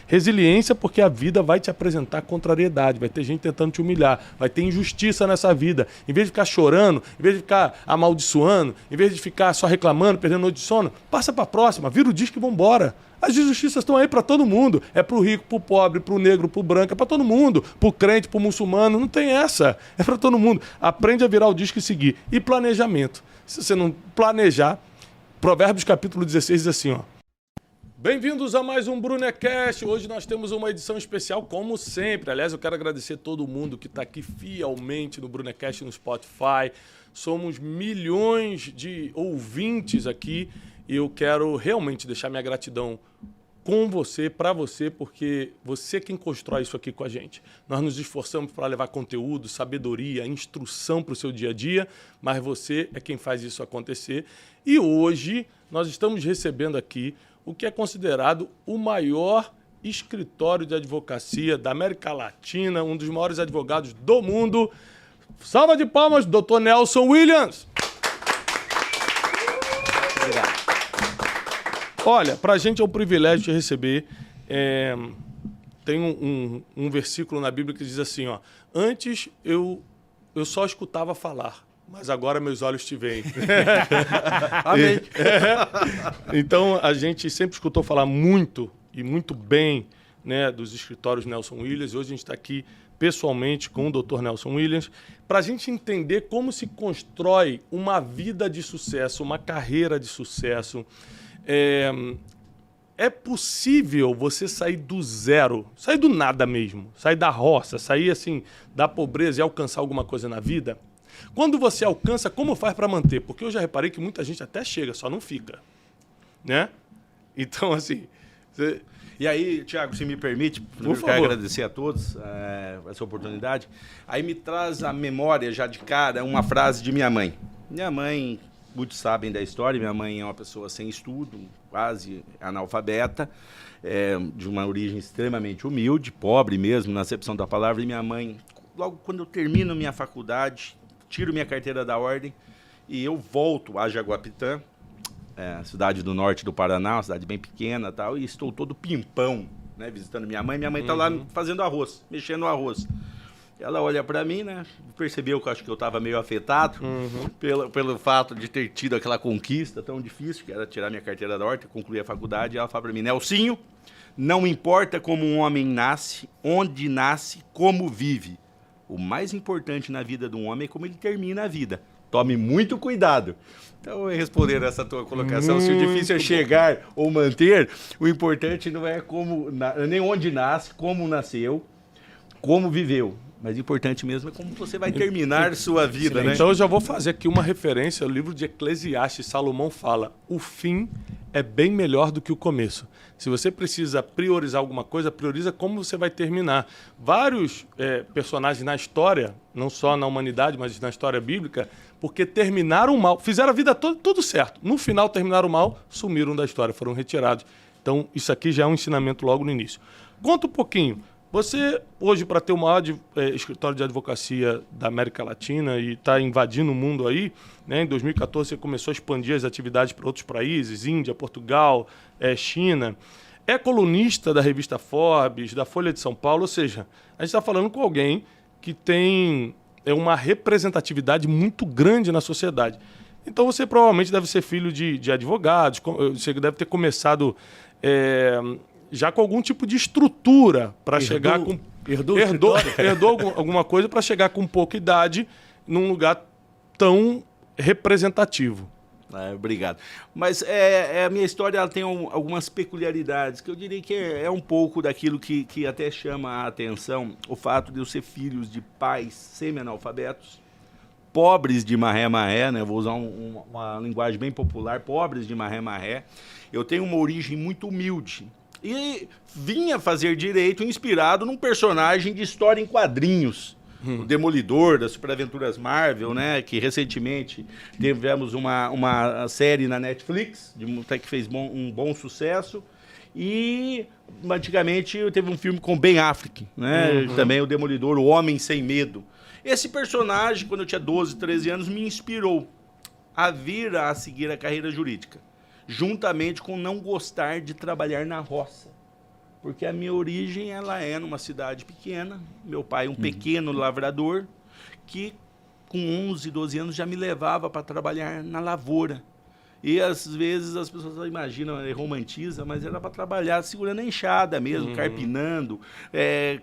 Resiliência porque a vida vai te apresentar contrariedade, vai ter gente tentando te humilhar, vai ter injustiça nessa vida. Em vez de ficar chorando, em vez de ficar amaldiçoando, em vez de ficar só reclamando, perdendo noite de sono, passa para a próxima, vira o disco e vambora. As injustiças estão aí para todo mundo. É para o rico, para o pobre, para o negro, para o branco, é para todo mundo. Para o crente, para o muçulmano, não tem essa. É para todo mundo. Aprende a virar o disco e seguir. E planejamento. Se você não planejar, Provérbios capítulo 16 diz assim, ó. Bem-vindos a mais um Brunecast. Hoje nós temos uma edição especial, como sempre. Aliás, eu quero agradecer todo mundo que está aqui fielmente no Brunecast no Spotify. Somos milhões de ouvintes aqui e eu quero realmente deixar minha gratidão com você, para você, porque você é quem constrói isso aqui com a gente. Nós nos esforçamos para levar conteúdo, sabedoria, instrução para o seu dia a dia, mas você é quem faz isso acontecer. E hoje nós estamos recebendo aqui o que é considerado o maior escritório de advocacia da América Latina, um dos maiores advogados do mundo. Salva de palmas, Dr. Nelson Williams. Obrigado. Olha, para a gente é um privilégio te receber. Tem um versículo na Bíblia que diz assim, ó. Antes eu só escutava falar, mas agora meus olhos te veem. Amém. Então, a gente sempre escutou falar muito e muito bem, né, dos escritórios Nelson Williams. Hoje a gente está aqui pessoalmente com o Dr. Nelson Williams para a gente entender como se constrói uma vida de sucesso, uma carreira de sucesso. É possível você sair do zero, sair do nada mesmo, sair da roça, sair assim da pobreza e alcançar alguma coisa na vida? Quando você alcança, como faz para manter? Porque eu já reparei que muita gente até chega, só não fica, né? Então, assim... E aí, Thiago, se me permite, eu quero agradecer a todos essa oportunidade. Aí me traz à memória, já de cara, uma frase de minha mãe. Minha mãe, muitos sabem da história, minha mãe é uma pessoa sem estudo, quase analfabeta, de uma origem extremamente humilde, pobre mesmo, na acepção da palavra. E minha mãe, logo quando eu termino minha faculdade, tiro minha carteira da ordem e eu volto a Jaguapitã, cidade do norte do Paraná, uma cidade bem pequena, tal, e estou todo pimpão, né, visitando minha mãe. Minha mãe está lá fazendo arroz, mexendo no arroz. Ela olha para mim, né, percebeu que eu acho que eu estava meio afetado pelo fato de ter tido aquela conquista tão difícil, que era tirar minha carteira da ordem, concluir a faculdade. E ela fala para mim: Nelsinho, não importa como um homem nasce, onde nasce, como vive. O mais importante na vida de um homem é como ele termina a vida. Tome muito cuidado. Então, respondendo essa tua colocação, se o difícil é chegar ou manter, o importante não é nem onde nasce, como nasceu, como viveu. Mas o importante mesmo é como você vai terminar sua vida, né? Então eu já vou fazer aqui uma referência ao livro de Eclesiastes. Salomão fala: o fim é bem melhor do que o começo. Se você precisa priorizar alguma coisa, prioriza como você vai terminar. Vários personagens na história, não só na humanidade, mas na história bíblica, porque terminaram mal, fizeram a vida toda tudo certo. No final terminaram mal, sumiram da história, foram retirados. Então isso aqui já é um ensinamento logo no início. Conta um pouquinho. Você, hoje, para ter o maior escritório de advocacia da América Latina e está invadindo o mundo aí, né? Em 2014 você começou a expandir as atividades para outros países, Índia, Portugal, China. É colunista da revista Forbes, da Folha de São Paulo, ou seja, a gente está falando com alguém que tem uma representatividade muito grande na sociedade. Então você provavelmente deve ser filho de advogados, você deve ter começado... já com algum tipo de estrutura para chegar com... Herdou alguma coisa para chegar com pouca idade num lugar tão representativo. Obrigado. Mas a minha história ela tem algumas peculiaridades, que eu diria que é um pouco daquilo que até chama a atenção, o fato de eu ser filhos de pais semi-analfabetos, pobres de marré-marré, né? Vou usar uma linguagem bem popular, pobres de marré-marré. Eu tenho uma origem muito humilde. E vinha fazer direito inspirado num personagem de história em quadrinhos, o Demolidor, das Superaventuras Marvel, né? Que recentemente tivemos uma série na Netflix, que fez um bom sucesso. E antigamente teve um filme com Ben Affleck, né? Também o Demolidor, o Homem Sem Medo. Esse personagem, quando eu tinha 12, 13 anos, me inspirou a vir a seguir a carreira jurídica, juntamente com não gostar de trabalhar na roça. Porque a minha origem ela é numa cidade pequena, meu pai um pequeno lavrador, que com 11, 12 anos já me levava para trabalhar na lavoura. E às vezes as pessoas imaginam, romantiza, mas era para trabalhar segurando a enxada mesmo, carpinando,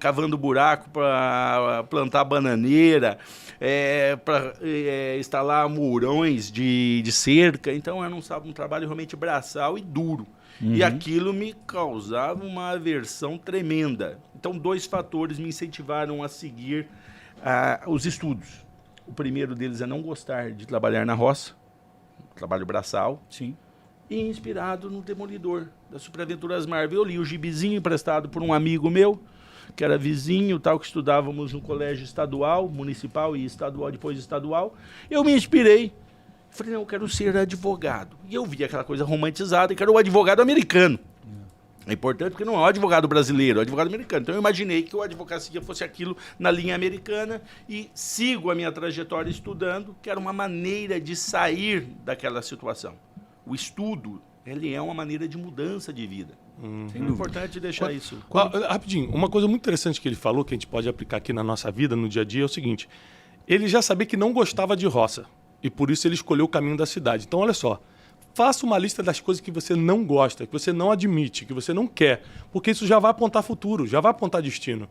cavando buraco para plantar bananeira, para instalar murões de cerca. Então era um trabalho realmente braçal e duro. E aquilo me causava uma aversão tremenda. Então 2 fatores me incentivaram a seguir os estudos. O primeiro deles é não gostar de trabalhar na roça, trabalho braçal. Sim. E inspirado no Demolidor, da Superaventuras Marvel. Eu li o gibizinho emprestado por um amigo meu, que era vizinho, tal, que estudávamos no colégio estadual, municipal e estadual, depois estadual. Eu me inspirei. Falei, não, eu quero ser advogado. E eu vi aquela coisa romantizada, e quero o advogado americano. É importante porque não é o advogado brasileiro, é o advogado americano. Então eu imaginei que a advocacia fosse aquilo na linha americana e sigo a minha trajetória estudando, que era uma maneira de sair daquela situação. O estudo, ele é uma maneira de mudança de vida. É importante deixar isso. Rapidinho, uma coisa muito interessante que ele falou, que a gente pode aplicar aqui na nossa vida, no dia a dia, é o seguinte. Ele já sabia que não gostava de roça e por isso ele escolheu o caminho da cidade. Então olha só. Faça uma lista das coisas que você não gosta, que você não admite, que você não quer, porque isso já vai apontar futuro, já vai apontar destino.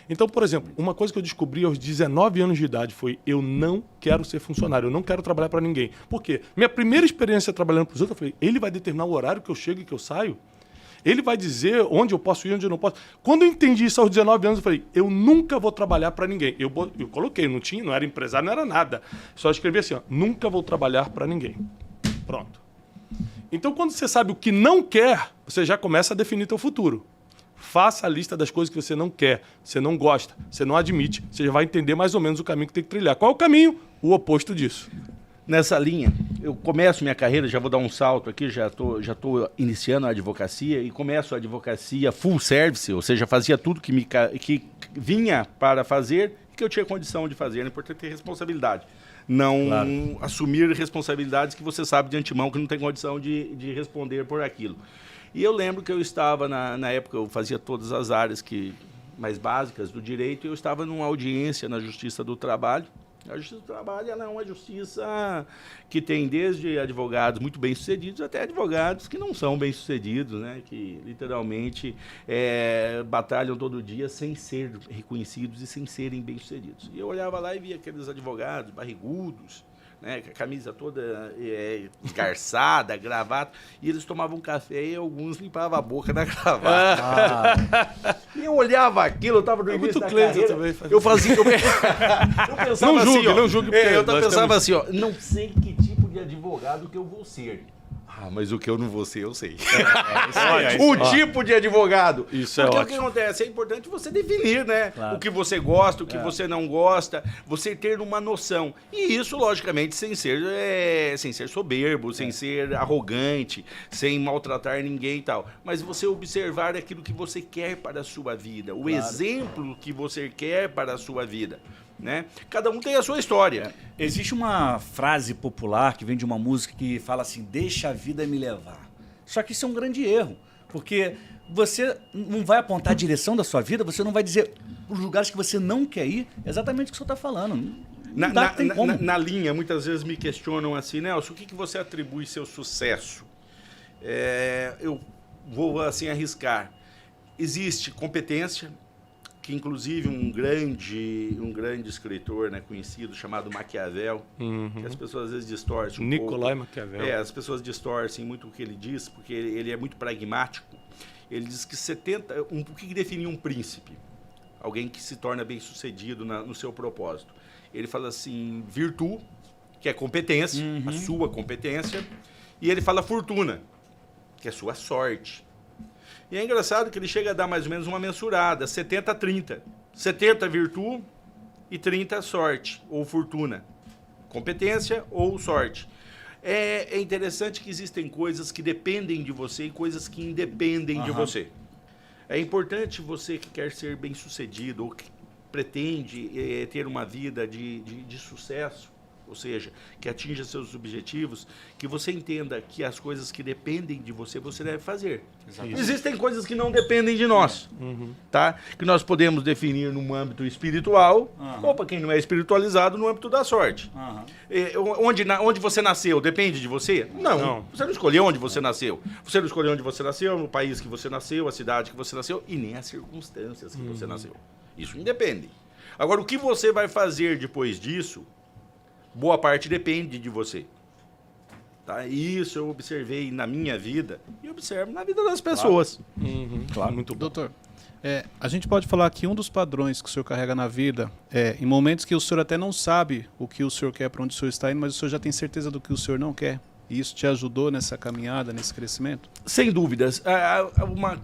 Então, por exemplo, uma coisa que eu descobri aos 19 anos de idade foi: eu não quero ser funcionário, eu não quero trabalhar para ninguém. Por quê? Minha primeira experiência trabalhando para os outros, eu falei: ele vai determinar o horário que eu chego e que eu saio? Ele vai dizer onde eu posso ir, onde eu não posso. Quando eu entendi isso aos 19 anos, eu falei: eu nunca vou trabalhar para ninguém. Eu coloquei, não era empresário, não era nada. Só escrevi assim: ó, nunca vou trabalhar para ninguém. Pronto. Então, quando você sabe o que não quer, você já começa a definir teu futuro. Faça a lista das coisas que você não quer, você não gosta, você não admite. Você já vai entender mais ou menos o caminho que tem que trilhar. Qual é o caminho? O oposto disso. Nessa linha, eu começo minha carreira, já vou dar um salto aqui, já tô iniciando a advocacia e começo a advocacia full service, ou seja, fazia tudo que vinha para fazer e que eu tinha condição de fazer. É importante ter responsabilidade. Não assumir responsabilidades que você sabe de antemão que não tem condição de responder por aquilo. E eu lembro que eu estava, na época, eu fazia todas as áreas mais básicas do direito, e eu estava numa audiência na Justiça do Trabalho. A Justiça do Trabalho ela é uma justiça que tem desde advogados muito bem-sucedidos até advogados que não são bem-sucedidos, né? Que literalmente batalham todo dia sem ser reconhecidos e sem serem bem-sucedidos. E eu olhava lá e via aqueles advogados barrigudos, né, com a camisa toda esgarçada, gravata, e eles tomavam café e alguns limpavam a boca da gravata. E eu olhava aquilo, eu estava no início da carreira, também eu fazia... Eu pensava não julgue, assim, ó, não julgue. eu pensava assim, ó, não sei que tipo de advogado que eu vou ser. Mas o que eu não vou ser, eu sei. Tipo de advogado. Isso é Porque ótimo. o que acontece? É importante você definir, né? Claro. O que você gosta, o que você não gosta, você ter uma noção. E isso, logicamente, sem ser soberbo, sem ser arrogante, sem maltratar ninguém e tal. Mas você observar aquilo que você quer para a sua vida, o exemplo que você quer para a sua vida. Né? Cada um tem a sua história. Existe uma frase popular que vem de uma música que fala assim: deixa a vida me levar. Só que isso é um grande erro, porque você não vai apontar a direção da sua vida, você não vai dizer os lugares que você não quer ir, exatamente o que você está falando. Na linha, muitas vezes me questionam assim: Nelson, o que você atribui seu sucesso? Eu vou assim arriscar. Existe competência, que inclusive um grande escritor, né, conhecido, chamado Maquiavel, que as pessoas às vezes distorcem Nicolai Maquiavel. As pessoas distorcem muito o que ele diz, porque ele é muito pragmático. Ele diz que o que define um príncipe? Alguém que se torna bem-sucedido no seu propósito. Ele fala assim: virtude, que é competência, a sua competência, e ele fala fortuna, que é a sua sorte. E é engraçado que ele chega a dar mais ou menos uma mensurada, 70-30. 70 virtude e 30 sorte ou fortuna. Competência ou sorte. É interessante que existem coisas que dependem de você e coisas que independem de você. É importante você que quer ser bem-sucedido ou que pretende ter uma vida de sucesso, ou seja, que atinja seus objetivos, que você entenda que as coisas que dependem de você, você deve fazer. Exatamente. Existem coisas que não dependem de nós, tá? Que nós podemos definir no âmbito espiritual, ou para quem não é espiritualizado, no âmbito da sorte. Onde você nasceu, depende de você? Não. Você não escolheu onde você nasceu. Você não escolheu onde você nasceu, no país que você nasceu, a cidade que você nasceu, e nem as circunstâncias que você nasceu. Isso independe. Agora, o que você vai fazer depois disso, boa parte depende de você. Tá? Isso eu observei na minha vida e observo na vida das pessoas. Claro, muito bom. Doutor, a gente pode falar que um dos padrões que o senhor carrega na vida é em momentos que o senhor até não sabe o que o senhor quer, para onde o senhor está indo, mas o senhor já tem certeza do que o senhor não quer. E isso te ajudou nessa caminhada, nesse crescimento? Sem dúvidas.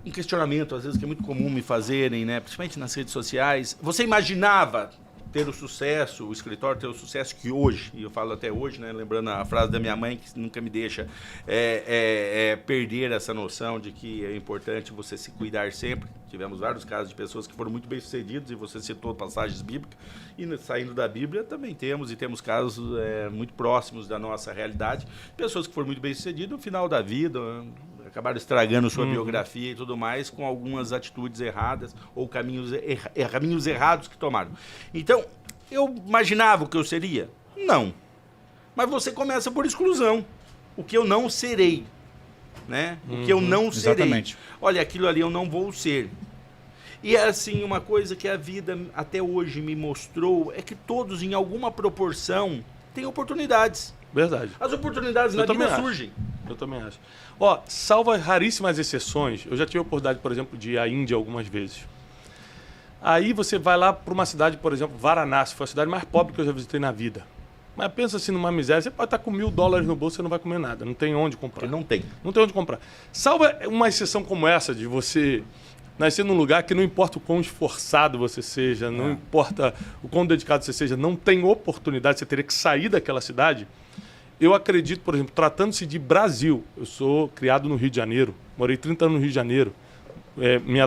Um questionamento, às vezes, que é muito comum me fazerem, né? Principalmente nas redes sociais. Você imaginava ter o sucesso, o escritório ter o sucesso que hoje, e eu falo até hoje, né? Lembrando a frase da minha mãe, que nunca me deixa perder essa noção de que é importante você se cuidar sempre. Tivemos vários casos de pessoas que foram muito bem-sucedidos, e você citou passagens bíblicas, e saindo da Bíblia também temos casos muito próximos da nossa realidade, pessoas que foram muito bem-sucedidas no final da vida, acabaram estragando sua biografia e tudo mais com algumas atitudes erradas ou caminhos errados que tomaram. Então, eu imaginava o que eu seria? Não. Mas você começa por exclusão. O que eu não serei. Né? O que eu não serei. Exatamente. Olha, aquilo ali eu não vou ser. E é assim, uma coisa que a vida até hoje me mostrou é que todos, em alguma proporção, têm oportunidades. Verdade. As oportunidades na vida surgem. Eu também acho. Ó, salvo as raríssimas exceções, eu já tive a oportunidade, por exemplo, de ir à Índia algumas vezes. Aí você vai lá para uma cidade, por exemplo, Varanasi, foi a cidade mais pobre que eu já visitei na vida. Mas pensa assim numa miséria, você pode estar com $1.000 no bolso e você não vai comer nada, não tem onde comprar. Porque não tem. Não tem onde comprar. Salvo uma exceção como essa, de você nascer num lugar que não importa o quão esforçado você seja, não importa o quão dedicado você seja, não tem oportunidade, você teria que sair daquela cidade. Eu acredito, por exemplo, tratando-se de Brasil, eu sou criado no Rio de Janeiro, morei 30 anos no Rio de Janeiro. Minha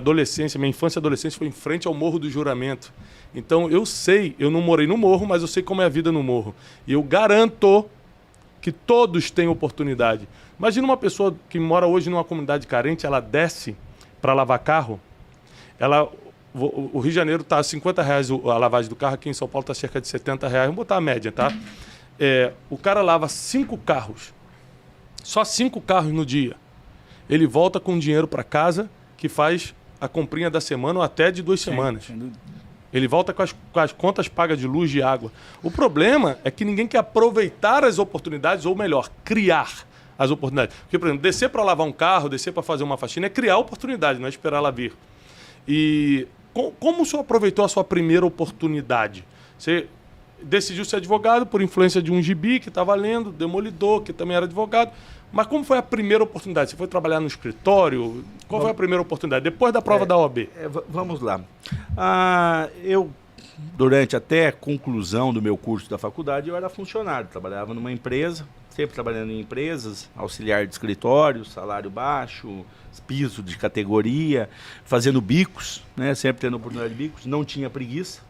infância e adolescência foi em frente ao Morro do Juramento. Então eu sei, eu não morei no morro, mas eu sei como é a vida no morro. E eu garanto que todos têm oportunidade. Imagina uma pessoa que mora hoje numa comunidade carente, ela desce para lavar carro, o Rio de Janeiro está a R$50 a lavagem do carro, aqui em São Paulo está cerca de R$70, vamos botar a média, tá? O cara lava 5 carros, só 5 carros no dia. Ele volta com dinheiro para casa, que faz a comprinha da semana ou até de 2 semanas. Ele volta com as contas pagas de luz e água. O problema é que ninguém quer aproveitar as oportunidades, ou melhor, criar as oportunidades. Porque, por exemplo, descer para lavar um carro, descer para fazer uma faxina é criar oportunidade, não é esperar ela vir. E como o senhor aproveitou a sua primeira oportunidade? Você decidiu ser advogado por influência de um gibi que estava lendo, Demolidor, que também era advogado. Mas como foi a primeira oportunidade? Você foi trabalhar no escritório? Qual foi a primeira oportunidade? Depois da prova da OAB? Vamos lá. Eu, durante até a conclusão do meu curso da faculdade, eu era funcionário. Trabalhava numa empresa, sempre trabalhando em empresas, auxiliar de escritório, salário baixo, piso de categoria, fazendo bicos, né? Sempre tendo oportunidade de bicos. Não tinha preguiça.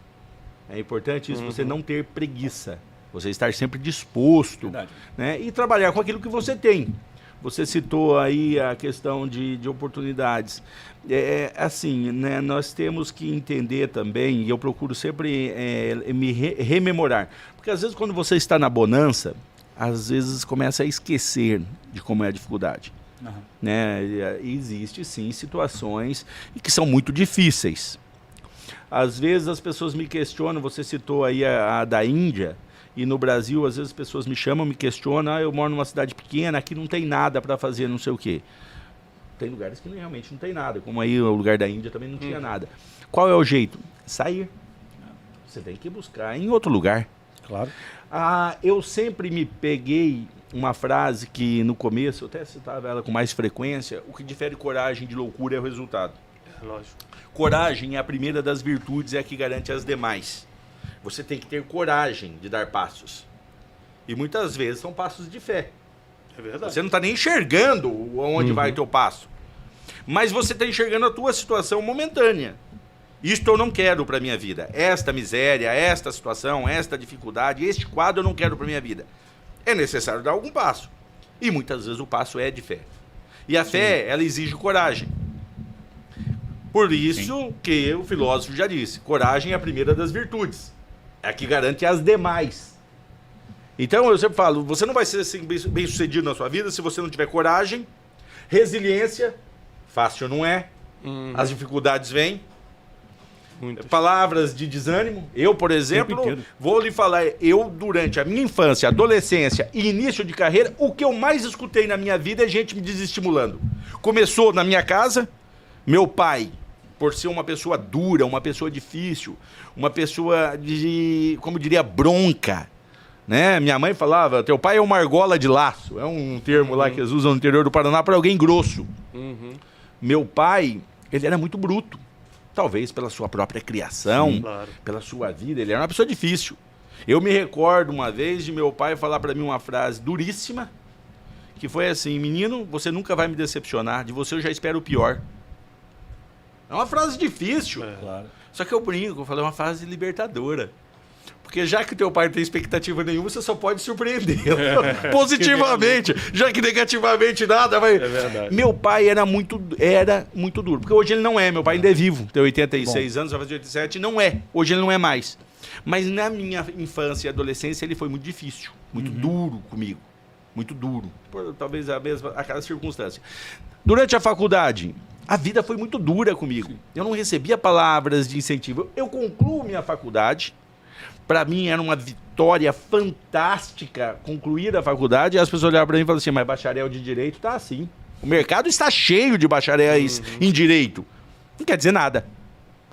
É importante isso, você não ter preguiça. Você estar sempre disposto, né? E trabalhar com aquilo que você tem. Você citou aí a questão de oportunidades. Assim, né? Nós temos que entender também, e eu procuro sempre me rememorar. Porque às vezes quando você está na bonança, às vezes começa a esquecer de como é a dificuldade. Né? E existe sim situações que são muito difíceis. Às vezes as pessoas me questionam, você citou aí a da Índia, e no Brasil às vezes as pessoas me chamam, me questionam, eu moro numa cidade pequena, aqui não tem nada para fazer, não sei o quê. Tem lugares que realmente não tem nada, como aí o lugar da Índia também não tinha nada. Qual é o jeito? Sair. Você tem que buscar em outro lugar. Claro. Eu sempre me peguei uma frase que no começo, eu até citava ela com mais frequência, o que difere coragem de loucura é o resultado. Lógico. Coragem é a primeira das virtudes, é a que garante as demais. Você tem que ter coragem de dar passos. E muitas vezes são passos de fé. É verdade. Você não está nem enxergando onde vai o teu passo. Mas você está enxergando a tua situação momentânea. Isto eu não quero para minha vida. Esta miséria, esta situação, esta dificuldade, este quadro eu não quero para minha vida. É necessário dar algum passo. E muitas vezes o passo é de fé. E a fé, ela exige coragem. Por isso que o filósofo já disse, coragem é a primeira das virtudes. É a que garante as demais. Então eu sempre falo, você não vai ser assim, bem sucedido na sua vida se você não tiver coragem, resiliência, fácil não é, as dificuldades vêm, palavras de desânimo. Eu, por exemplo, vou lhe falar, eu durante a minha infância, adolescência e início de carreira, o que eu mais escutei na minha vida é gente me desestimulando. Começou na minha casa, meu pai, por ser uma pessoa dura, uma pessoa difícil, uma pessoa de, como diria, bronca, né? Minha mãe falava, teu pai é uma argola de laço, é um termo lá que eles usam no interior do Paraná para alguém grosso. Meu pai, ele era muito bruto, talvez pela sua própria criação, pela sua vida, ele era uma pessoa difícil. Eu me recordo uma vez de meu pai falar para mim uma frase duríssima, que foi assim, menino, você nunca vai me decepcionar, de você eu já espero o pior. É uma frase difícil, só que eu brinco, eu falei, é uma frase libertadora. Porque já que o teu pai não tem expectativa nenhuma, você só pode surpreendê-lo positivamente. Já que negativamente nada vai... É verdade. Meu pai era muito duro. Porque hoje ele não é. Meu pai ainda é vivo. Tem 86 anos, vai fazer 87. Não é. Hoje ele não é mais. Mas na minha infância e adolescência ele foi muito difícil. Muito duro comigo. Muito duro. Por, talvez a cada circunstância. Durante a faculdade, a vida foi muito dura comigo. Eu não recebia palavras de incentivo. Eu concluo minha faculdade... Para mim era uma vitória fantástica concluir a faculdade e as pessoas olhavam para mim e falavam assim, mas bacharel de Direito tá assim. O mercado está cheio de bacharéis em Direito. Não quer dizer nada.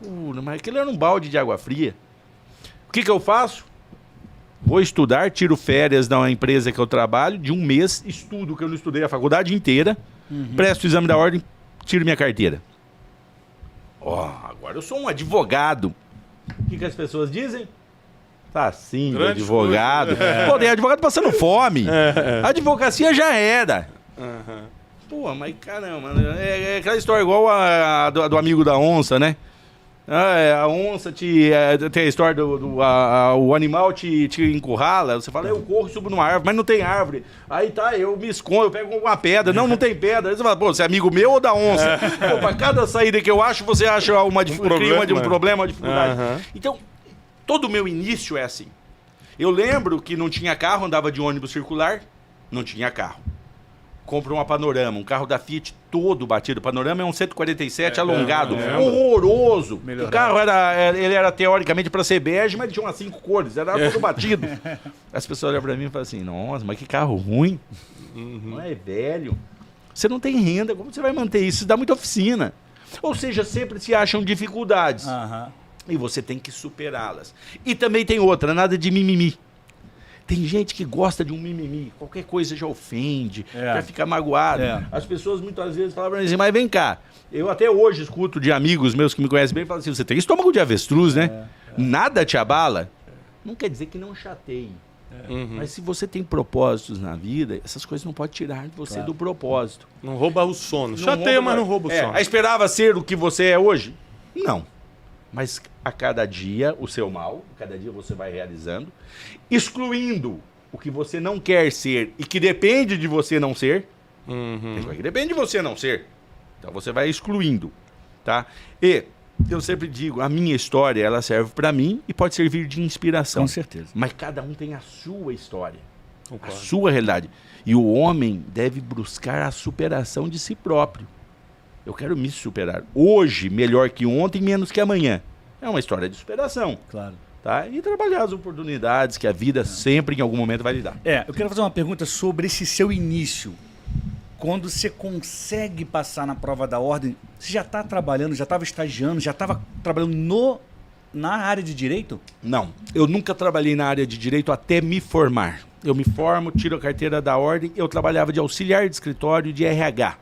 Pura, mas aquilo era um balde de água fria. O que eu faço? Vou estudar, tiro férias da empresa que eu trabalho, de um mês, estudo que eu não estudei a faculdade inteira, presto o exame da ordem, tiro minha carteira. Agora eu sou um advogado. O que as pessoas dizem? Tá assim, Grande advogado. Pô, tem advogado passando fome. A advocacia já era. Pô, mas caramba, é aquela história igual a do amigo da onça, né? A onça tem a história o animal te encurrala, você fala, eu corro e subo numa árvore, mas não tem árvore. Aí tá, eu me escondo, eu pego uma pedra, não tem pedra. Aí você fala, pô, você é amigo meu ou da onça? Pô, pra cada saída que eu acho, você acha um problema, uma dificuldade. Então, todo o meu início é assim. Eu lembro que não tinha carro, andava de ônibus circular, não tinha carro. Compro uma Panorama, um carro da Fiat todo batido. O Panorama é um 147 alongado, horroroso. Melhorado. O carro era teoricamente para ser bege, mas ele tinha umas 5 cores, era todo batido. As pessoas olham para mim e falam assim, nossa, mas que carro ruim. Não é velho. Você não tem renda, como você vai manter isso? Isso dá muita oficina. Ou seja, sempre se acham dificuldades. E você tem que superá-las. E também tem outra, nada de mimimi. Tem gente que gosta de um mimimi. Qualquer coisa já ofende, já fica magoado. As pessoas muitas vezes falam pra mim assim, mas vem cá. Eu até hoje escuto de amigos meus que me conhecem bem, falam assim, você tem estômago de avestruz, né? Nada te abala. Não quer dizer que não chateie. Mas se você tem propósitos na vida, essas coisas não podem tirar de você do propósito. Não rouba o sono. Chateia, mas não rouba o sono. Esperava ser o que você é hoje? Não. Mas a cada dia, o seu mal, cada dia você vai realizando, excluindo o que você não quer ser e que depende de você não ser. Que depende de você não ser. Então você vai excluindo, tá? E eu sempre digo, a minha história, ela serve para mim e pode servir de inspiração. Com certeza. Mas cada um tem a sua história, a sua realidade. E o homem deve buscar a superação de si próprio. Eu quero me superar. Hoje, melhor que ontem, menos que amanhã. É uma história de superação. Claro. Tá? E trabalhar as oportunidades que a vida sempre, em algum momento, vai lhe dar. Eu quero fazer uma pergunta sobre esse seu início. Quando você consegue passar na prova da ordem, você já está trabalhando, já estava estagiando, já estava trabalhando na área de direito? Não. Eu nunca trabalhei na área de direito até me formar. Eu me formo, tiro a carteira da ordem, eu trabalhava de auxiliar de escritório de RH.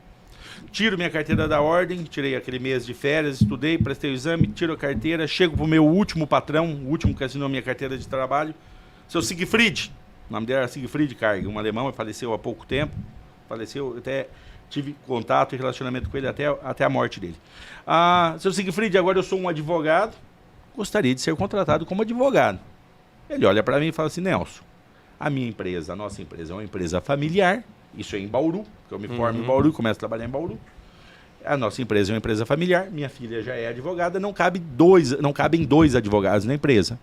Tiro minha carteira da ordem, tirei aquele mês de férias, estudei, prestei o exame, tiro a carteira, chego pro meu último patrão, o último que assinou minha carteira de trabalho, seu Siegfried, o nome dele era Siegfried Karg, um alemão, faleceu há pouco tempo, faleceu até tive contato e relacionamento com ele até a morte dele. Seu Siegfried, agora eu sou um advogado, gostaria de ser contratado como advogado. Ele olha para mim e fala assim, Nelson, a nossa empresa é uma empresa familiar, isso é em Bauru, que eu me formo em Bauru e começo a trabalhar em Bauru. A nossa empresa é uma empresa familiar, minha filha já é advogada, não cabem dois advogados na empresa.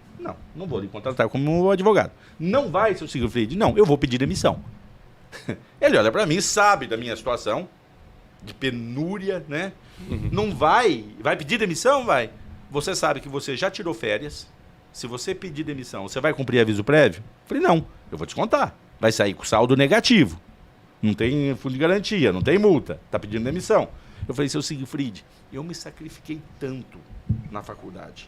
Não vou lhe contratar como advogado. Não vai, seu Siegfried? Não, eu vou pedir demissão. Ele olha para mim, sabe da minha situação, de penúria, né? Não vai pedir demissão? Vai. Você sabe que você já tirou férias, se você pedir demissão, você vai cumprir aviso prévio? Eu falei, não, eu vou te contar. Vai sair com saldo negativo. Não tem fundo de garantia, não tem multa. Tá pedindo demissão. Eu falei, seu Siegfried, eu me sacrifiquei tanto na faculdade.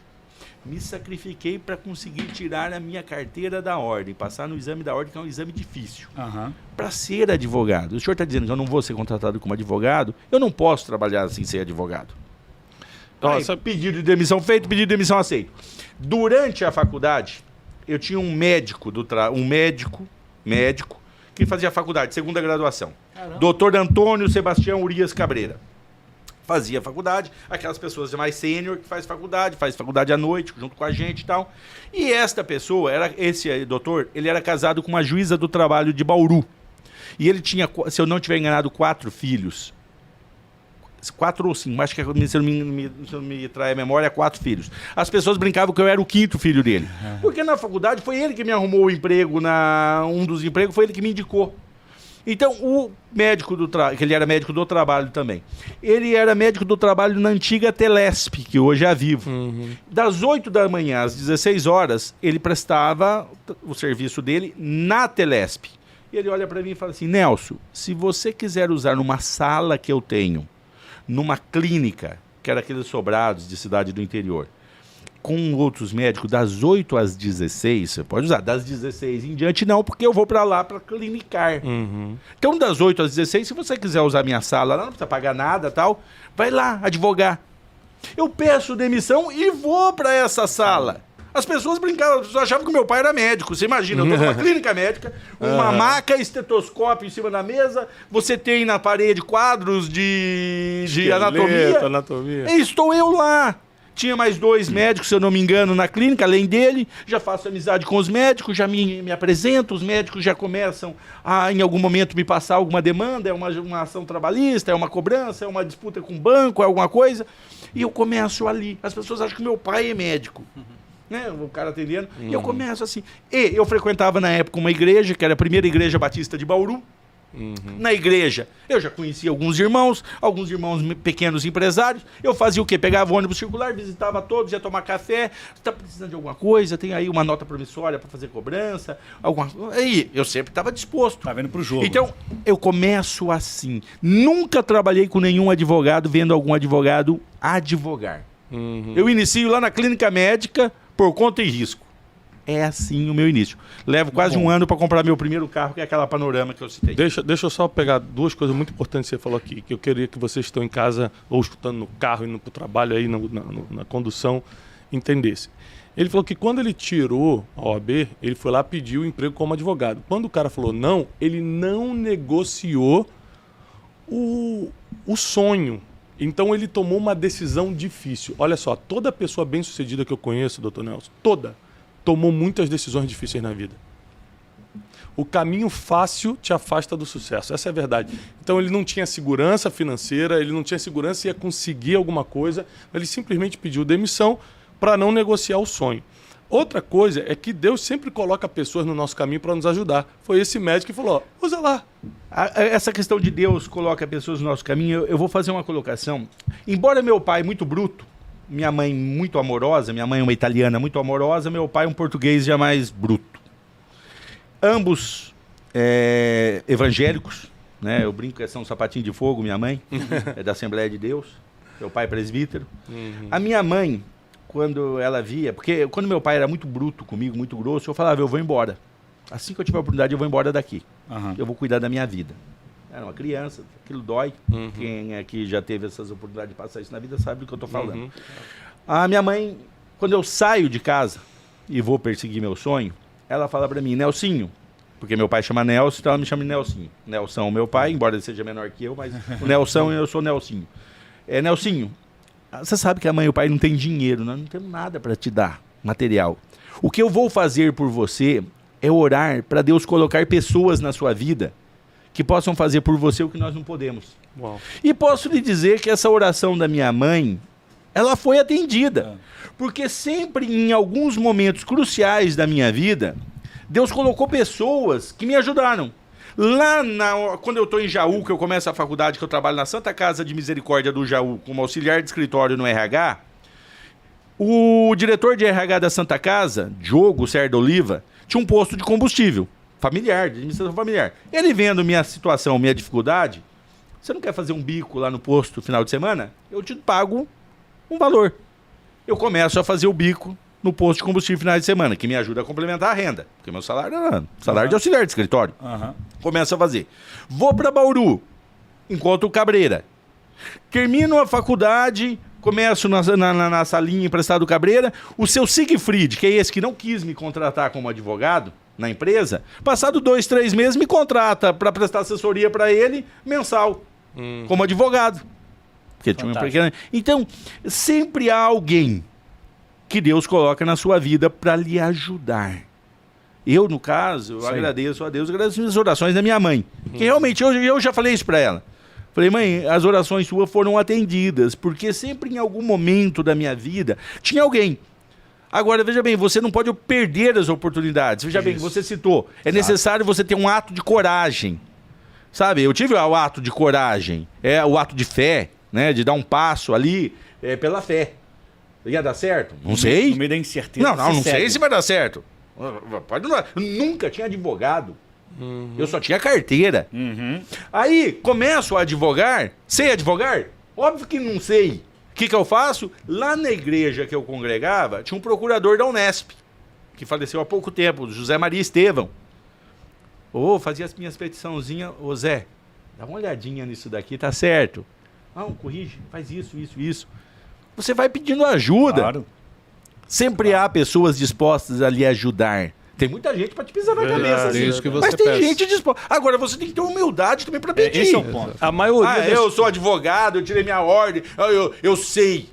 Me sacrifiquei para conseguir tirar a minha carteira da ordem, passar no exame da ordem, que é um exame difícil. Para ser advogado. O senhor está dizendo que eu não vou ser contratado como advogado? Eu não posso trabalhar sem ser advogado. Pedido de demissão feito, pedido de demissão aceito. Durante a faculdade, eu tinha um médico que fazia faculdade, segunda graduação. Dr. Antônio Sebastião Urias Cabreira. Fazia faculdade, aquelas pessoas mais sênior que faz faculdade à noite, junto com a gente e tal. E esta pessoa, esse doutor, ele era casado com uma juíza do trabalho de Bauru. E ele tinha, se eu não tiver enganado, 4 filhos. 4 ou 5, acho que se não me trai a memória, 4 filhos. As pessoas brincavam que eu era o 5º filho dele. Porque na faculdade foi ele que me arrumou o emprego, um dos empregos foi ele que me indicou. Então, o médico que ele era médico do trabalho também. Ele era médico do trabalho na antiga Telesp, que hoje é a Vivo. Das 8 da manhã às 16 horas, ele prestava o serviço dele na Telesp. E ele olha para mim e fala assim, Nelson, se você quiser usar numa sala que eu tenho, numa clínica, que era aqueles sobrados de cidade do interior, com outros médicos, das 8 às 16, você pode usar, das 16 em diante não, porque eu vou para lá para clinicar. Então, das 8 às 16, se você quiser usar minha sala, não precisa pagar nada, tal, vai lá advogar. Eu peço demissão e vou para essa sala. As pessoas brincavam, as pessoas achavam que meu pai era médico. Você imagina, eu tô numa clínica médica, uma maca, estetoscópio em cima da mesa, você tem na parede quadros de anatomia. E estou eu lá. Tinha mais 2 médicos, se eu não me engano, na clínica, além dele. Já faço amizade com os médicos, já me apresento, os médicos já começam a, em algum momento, me passar alguma demanda, é uma ação trabalhista, é uma cobrança, é uma disputa com o banco, é alguma coisa. E eu começo ali. As pessoas acham que meu pai é médico. Né, o cara atendendo, e eu começo assim. E eu frequentava na época uma igreja, que era a primeira igreja batista de Bauru. Na igreja, eu já conhecia alguns irmãos pequenos empresários. Eu fazia o quê? Pegava o ônibus circular, visitava todos, ia tomar café. Está precisando de alguma coisa? Tem aí uma nota promissória para fazer cobrança? Aí eu sempre estava disposto. Tá vendo pro jogo. Então, eu começo assim. Nunca trabalhei com nenhum advogado, vendo algum advogado advogar. Eu inicio lá na clínica médica por conta e risco. É assim o meu início. Levo quase um ano para comprar meu primeiro carro, que é aquela Panorama que eu citei. Deixa eu só pegar 2 coisas muito importantes que você falou aqui, que eu queria que vocês que estão em casa ou escutando no carro, indo para o trabalho, aí na condução, entendessem. Ele falou que quando ele tirou a OAB, ele foi lá pedir o emprego como advogado. Quando o cara falou não, ele não negociou o sonho. Então ele tomou uma decisão difícil. Olha só, toda pessoa bem-sucedida que eu conheço, doutor Nelson, tomou muitas decisões difíceis na vida. O caminho fácil te afasta do sucesso. Essa é a verdade. Então ele não tinha segurança financeira, ele não tinha segurança se ia conseguir alguma coisa, ele simplesmente pediu demissão para não negociar o sonho. Outra coisa é que Deus sempre coloca pessoas no nosso caminho para nos ajudar. Foi esse médico que falou, usa lá. Essa questão de Deus coloca pessoas no nosso caminho, eu vou fazer uma colocação. Embora meu pai muito bruto, minha mãe muito amorosa, minha mãe é uma italiana muito amorosa, meu pai um português já mais bruto. Ambos evangélicos, né? Eu brinco que são sapatinho de fogo, minha mãe, é da Assembleia de Deus, meu pai é presbítero. A minha mãe, quando ela via, porque quando meu pai era muito bruto comigo, muito grosso, eu falava, eu vou embora. Assim que eu tiver a oportunidade, eu vou embora daqui. Eu vou cuidar da minha vida. Era uma criança, aquilo dói. Quem aqui já teve essas oportunidades de passar isso na vida sabe do que eu estou falando. A minha mãe, quando eu saio de casa e vou perseguir meu sonho, ela fala para mim, Nelsinho, Porque meu pai chama Nelson, então ela me chama de Nelsinho. Nelson, meu pai, embora ele seja menor que eu, mas o Nelson eu sou Nelsinho. Nelsinho, você sabe que a mãe e o pai não têm dinheiro, nós não temos nada para te dar, material. O que eu vou fazer por você é orar para Deus colocar pessoas na sua vida que possam fazer por você o que nós não podemos. Uau. E posso lhe dizer que essa oração da minha mãe, ela foi atendida. Porque sempre em alguns momentos cruciais da minha vida, Deus colocou pessoas que me ajudaram. Quando eu estou em Jaú, que eu começo a faculdade, que eu trabalho na Santa Casa de Misericórdia do Jaú, como auxiliar de escritório no RH, o diretor de RH da Santa Casa, Diogo Serra Oliva, tinha um posto de combustível familiar, de administração familiar. Ele vendo minha situação, minha dificuldade, você não quer fazer um bico lá no posto no final de semana? Eu te pago um valor. Eu começo a fazer o bico no posto de combustível final de semana, que me ajuda a complementar a renda, porque meu salário era salário de auxiliar de escritório. Começo a fazer. Vou para Bauru, encontro o Cabreira. Termino a faculdade, começo na salinha emprestada do Cabreira. O seu Siegfried, que é esse que não quis me contratar como advogado na empresa, passado 2, 3 meses, me contrata para prestar assessoria para ele mensal, como advogado. Porque tinha uma pequena... Então, sempre há alguém que Deus coloca na sua vida para lhe ajudar. Eu, no caso, eu agradeço a Deus, agradeço as orações da minha mãe. Que realmente, eu já falei isso para ela. Falei, mãe, as orações suas foram atendidas, porque sempre em algum momento da minha vida tinha alguém. Agora, veja bem, você não pode perder as oportunidades. Veja bem, você citou, é necessário você ter um ato de coragem. Sabe, eu tive o ato de coragem, o ato de fé, né, de dar um passo ali pela fé. Ia dar certo? Não sei. No meio da incerteza. Não sei se vai dar certo. Pode não. Nunca tinha advogado. Eu só tinha carteira. Aí começo a advogar. Sei advogar? Óbvio que não sei. O que eu faço? Lá na igreja que eu congregava, tinha um procurador da Unesp, que faleceu há pouco tempo, José Maria Estevão. Fazia as minhas petiçãozinhas. Zé, dá uma olhadinha nisso daqui, tá certo? Corrige, faz isso. Você vai pedindo ajuda. Claro. Sempre há pessoas dispostas a lhe ajudar. Tem muita gente para te pisar na cabeça. É isso que você mas tem peça. gente disposta. Agora, você tem que ter humildade também para pedir. Esse é o ponto. A maioria eu sou advogado, eu tirei minha ordem, eu sei.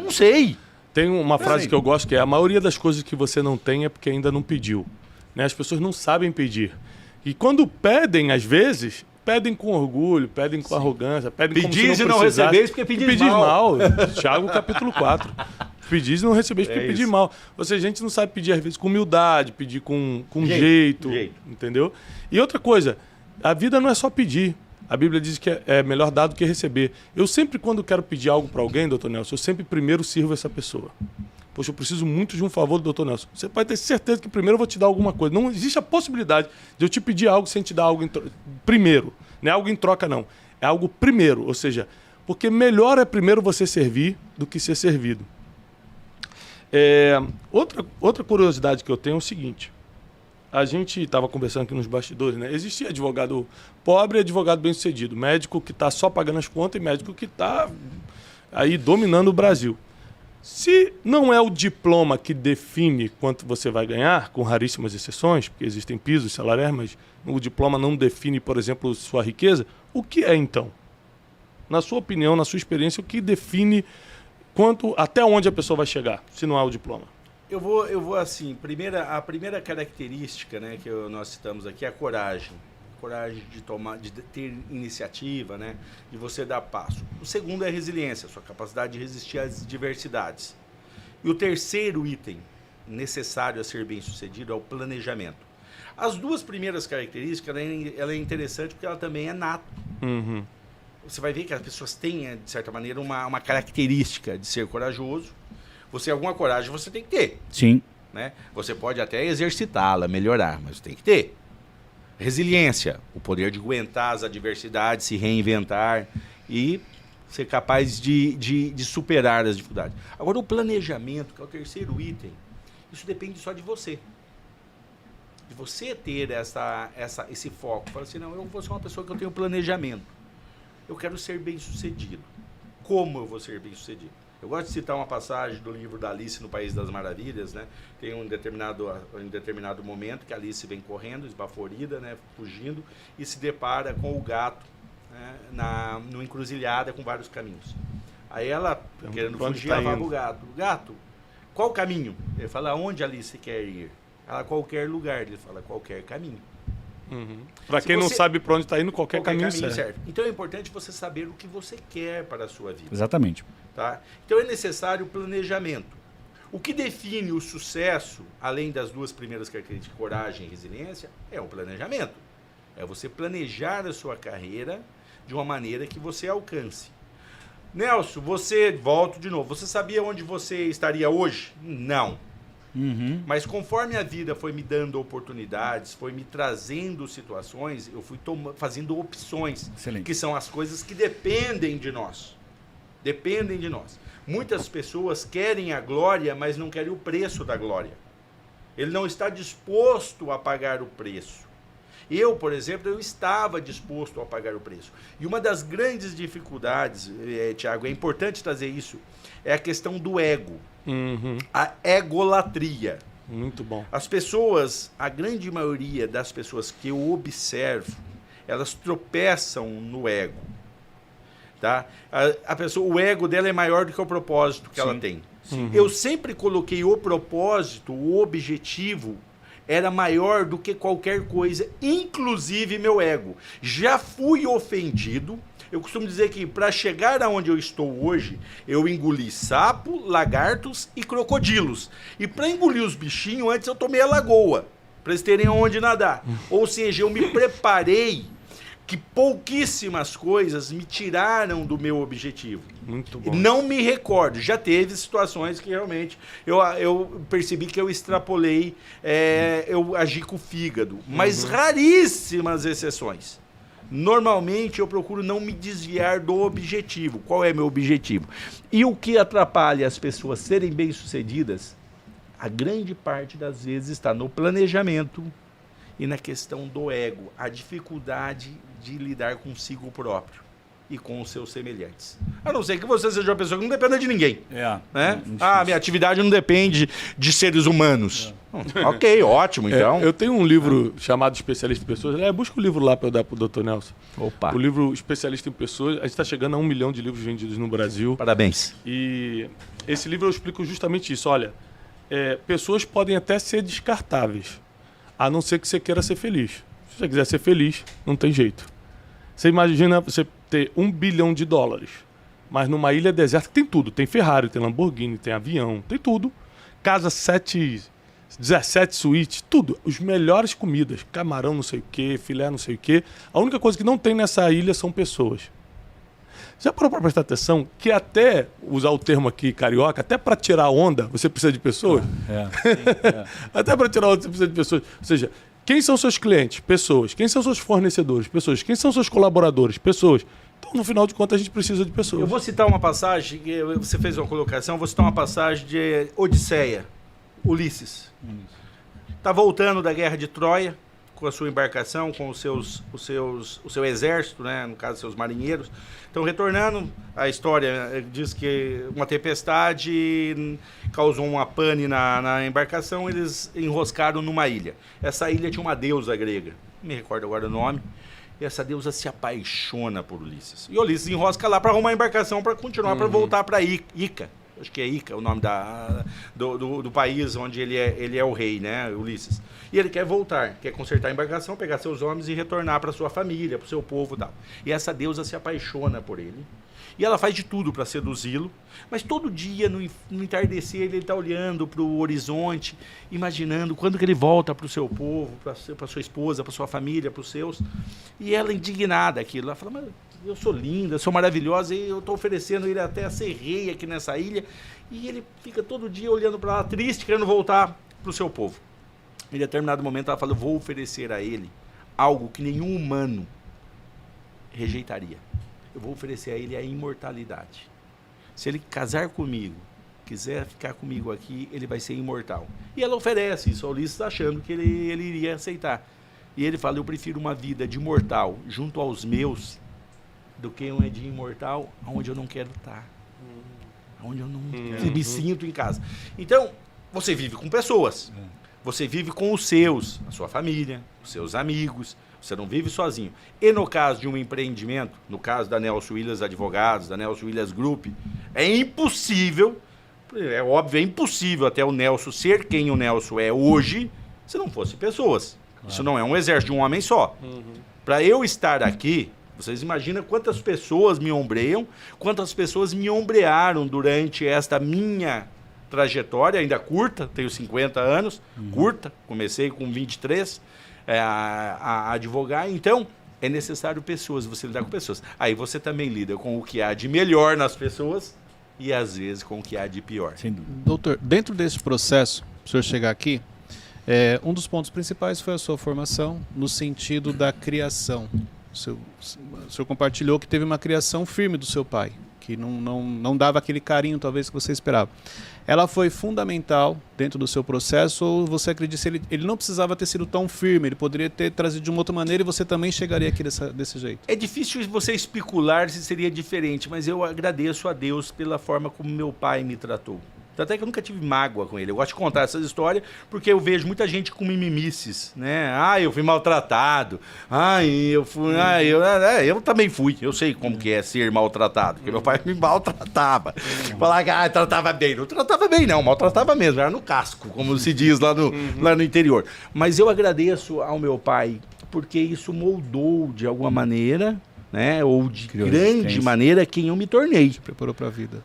Não sei. Tem uma frase que eu gosto que é: a maioria das coisas que você não tem é porque ainda não pediu. Né? As pessoas não sabem pedir. E quando pedem, às vezes, pedem com orgulho, pedem com arrogância, pedem como se Pedis não e não precisasse. recebeis porque pedis mal. Tiago, capítulo 4. Pedis e não recebeis porque pedis mal. Ou seja, a gente não sabe pedir, às vezes, com humildade, pedir com jeito, entendeu? E outra coisa, a vida não é só pedir. A Bíblia diz que é melhor dar do que receber. Eu sempre, quando quero pedir algo para alguém, doutor Nelson, eu sempre primeiro sirvo essa pessoa. Poxa, eu preciso muito de um favor do doutor Nelson. Você pode ter certeza que primeiro eu vou te dar alguma coisa. Não existe a possibilidade de eu te pedir algo sem te dar algo primeiro. Não é algo em troca, não. É algo primeiro. Ou seja, porque melhor é primeiro você servir do que ser servido. Outra curiosidade que eu tenho é o seguinte. A gente estava conversando aqui nos bastidores, né? Existia advogado pobre e advogado bem-sucedido. Médico que está só pagando as contas e médico que está aí dominando o Brasil. Se não é o diploma que define quanto você vai ganhar, com raríssimas exceções, porque existem pisos salariais, mas o diploma não define, por exemplo, sua riqueza, o que é então? Na sua opinião, na sua experiência, o que define até onde a pessoa vai chegar, se não há o diploma? Eu vou assim, a primeira característica, né, que nós citamos aqui é a coragem. Coragem de ter iniciativa, né, de você dar passo. O segundo é a resiliência, a sua capacidade de resistir às diversidades. E o terceiro item necessário a ser bem-sucedido é o planejamento. As duas primeiras características, ela é interessante porque ela também é nato. Você vai ver que as pessoas têm, de certa maneira, uma característica de ser corajoso. Alguma coragem você tem que ter. Sim. Né? Você pode até exercitá-la, melhorar, mas tem que ter. Resiliência, o poder de aguentar as adversidades, se reinventar e ser capaz de superar as dificuldades. Agora, o planejamento, que é o terceiro item, isso depende só de você. De você ter esse foco. Fala assim, não, eu vou ser uma pessoa que eu tenho planejamento. Eu quero ser bem-sucedido. Como eu vou ser bem-sucedido? Eu gosto de citar uma passagem do livro da Alice no País das Maravilhas, né? Tem um determinado momento que a Alice vem correndo, esbaforida, né? Fugindo, e se depara com o gato, né? Numa encruzilhada com vários caminhos. Aí ela, querendo fugir, ela fala pro gato: gato, qual caminho? Ele fala: aonde Alice quer ir? Ela: qualquer lugar. Ele fala: qualquer caminho. Para quem não sabe para onde está indo, qualquer caminho serve. Então é importante você saber o que você quer para a sua vida. Exatamente. Tá? Então é necessário planejamento. O que define o sucesso, além das duas primeiras características, coragem e resiliência, é o planejamento. É você planejar a sua carreira de uma maneira que você alcance. Nelson, volto de novo, você sabia onde você estaria hoje? Não. Mas conforme a vida foi me dando oportunidades, foi me trazendo situações, eu fui fazendo opções. Excelente. Que são as coisas que dependem de nós. Dependem de nós. Muitas pessoas querem a glória, mas não querem o preço da glória. Ele não está disposto a pagar o preço. Eu, por exemplo, eu estava disposto a pagar o preço. E uma das grandes dificuldades, Tiago, é importante trazer isso, é a questão do ego. A egolatria. Muito bom. As pessoas, a grande maioria das pessoas que eu observo, elas tropeçam no ego. Tá? A pessoa, o ego dela é maior do que o propósito que ela tem. Eu sempre coloquei o propósito, o objetivo, era maior do que qualquer coisa, inclusive meu ego. Já fui ofendido. Eu costumo dizer que para chegar aonde eu estou hoje, eu engoli sapo, lagartos e crocodilos. E para engolir os bichinhos, antes eu tomei a lagoa, para eles terem onde nadar. Ou seja, eu me preparei, que pouquíssimas coisas me tiraram do meu objetivo. Muito bom. Não me recordo. Já teve situações que realmente eu percebi que eu extrapolei, eu agi com o fígado. Mas raríssimas exceções. Normalmente eu procuro não me desviar do objetivo. Qual é meu objetivo? E o que atrapalha as pessoas serem bem-sucedidas, a grande parte das vezes está no planejamento e na questão do ego, a dificuldade de lidar consigo próprio e com os seus semelhantes. A não ser que você seja uma pessoa que não dependa de ninguém. Né? Minha atividade não depende de seres humanos. Ok, ótimo, então. Eu tenho um livro chamado Especialista em Pessoas. Busca o livro lá para eu dar para o Dr. Nelson. Opa. O livro Especialista em Pessoas. A gente está chegando a 1 milhão de livros vendidos no Brasil. Parabéns. E esse livro eu explico justamente isso. Olha, pessoas podem até ser descartáveis, a não ser que você queira ser feliz. Se você quiser ser feliz, não tem jeito. Você imagina você ter $1 bilhão, mas numa ilha deserta que tem tudo. Tem Ferrari, tem Lamborghini, tem avião, tem tudo. Casa 17 suítes, tudo. As melhores comidas, camarão não sei o quê, filé não sei o quê. A única coisa que não tem nessa ilha são pessoas. Já parou para prestar atenção que até, usar o termo aqui carioca, até para tirar onda você precisa de pessoas? Até para tirar onda você precisa de pessoas. Ou seja, quem são seus clientes? Pessoas. Quem são seus fornecedores? Pessoas. Quem são seus colaboradores? Pessoas. Então, no final de contas, a gente precisa de pessoas. Eu vou citar uma passagem, você fez uma colocação, eu vou citar uma passagem de Odisseia, Ulisses. Está voltando da guerra de Troia, com a sua embarcação, com o seu exército, né? No caso, seus marinheiros. Estão retornando. A história diz que uma tempestade causou uma pane na embarcação, eles enroscaram numa ilha. Essa ilha tinha uma deusa grega, não me recordo agora o nome, e essa deusa se apaixona por Ulisses. E Ulisses enrosca lá para arrumar a embarcação para continuar, para voltar para Ica. Acho que é Ica o nome do país onde ele é o rei, né, Ulisses. E ele quer voltar, quer consertar a embarcação, pegar seus homens e retornar para sua família, para o seu povo e tal. E essa deusa se apaixona por ele. E ela faz de tudo para seduzi-lo, mas todo dia, no entardecer, ele está olhando para o horizonte, imaginando quando que ele volta para o seu povo, para sua esposa, para sua família, para os seus. E ela indignada aquilo, ela fala: mas eu sou linda, eu sou maravilhosa, e eu estou oferecendo ele até a ser rei aqui nessa ilha. E ele fica todo dia olhando para lá, triste, querendo voltar para o seu povo. Em determinado momento ela fala: eu vou oferecer a ele algo que nenhum humano rejeitaria. Eu vou oferecer a ele a imortalidade. Se ele casar comigo, quiser ficar comigo aqui, ele vai ser imortal. E ela oferece isso ao Ulisses, achando que ele iria aceitar. E ele fala: eu prefiro uma vida de mortal junto aos meus do que uma de imortal onde eu não quero estar. onde eu não me sinto em casa. Então, você vive com pessoas. Você vive com os seus, a sua família, os seus amigos. Você não vive sozinho. E no caso de um empreendimento, no caso da Nelson Williams Advogados, da Nelson Williams Group, é impossível, é óbvio, é impossível até o Nelson ser quem o Nelson é hoje, se não fosse pessoas. Claro. Isso não é um exército de um homem só. Para eu estar aqui, vocês imaginam quantas pessoas me ombreiam, quantas pessoas me ombrearam durante esta minha trajetória, ainda curta, tenho 50 anos, curta, comecei com 23, a advogar, então é necessário pessoas, você lidar com pessoas. Aí você também lida com o que há de melhor nas pessoas e às vezes com o que há de pior. Doutor, dentro desse processo, para o senhor chegar aqui, um dos pontos principais foi a sua formação no sentido da criação. O senhor compartilhou que teve uma criação firme do seu pai, que não dava aquele carinho talvez que você esperava. Ela foi fundamental dentro do seu processo ou você acredita que ele não precisava ter sido tão firme, ele poderia ter trazido de uma outra maneira e você também chegaria aqui desse jeito? É difícil você especular se seria diferente, mas eu agradeço a Deus pela forma como meu pai me tratou. Até que eu nunca tive mágoa com ele. Eu gosto de contar essas histórias porque eu vejo muita gente com mimimices, né? Eu fui maltratado. Eu também fui. Eu sei como que é ser maltratado, porque meu pai me maltratava. Falar que tratava bem. Não tratava bem, não. Maltratava mesmo. Era no casco, como se diz lá no interior. Mas eu agradeço ao meu pai porque isso moldou de alguma maneira, né, ou de grande maneira quem eu me tornei. Te preparou para a vida.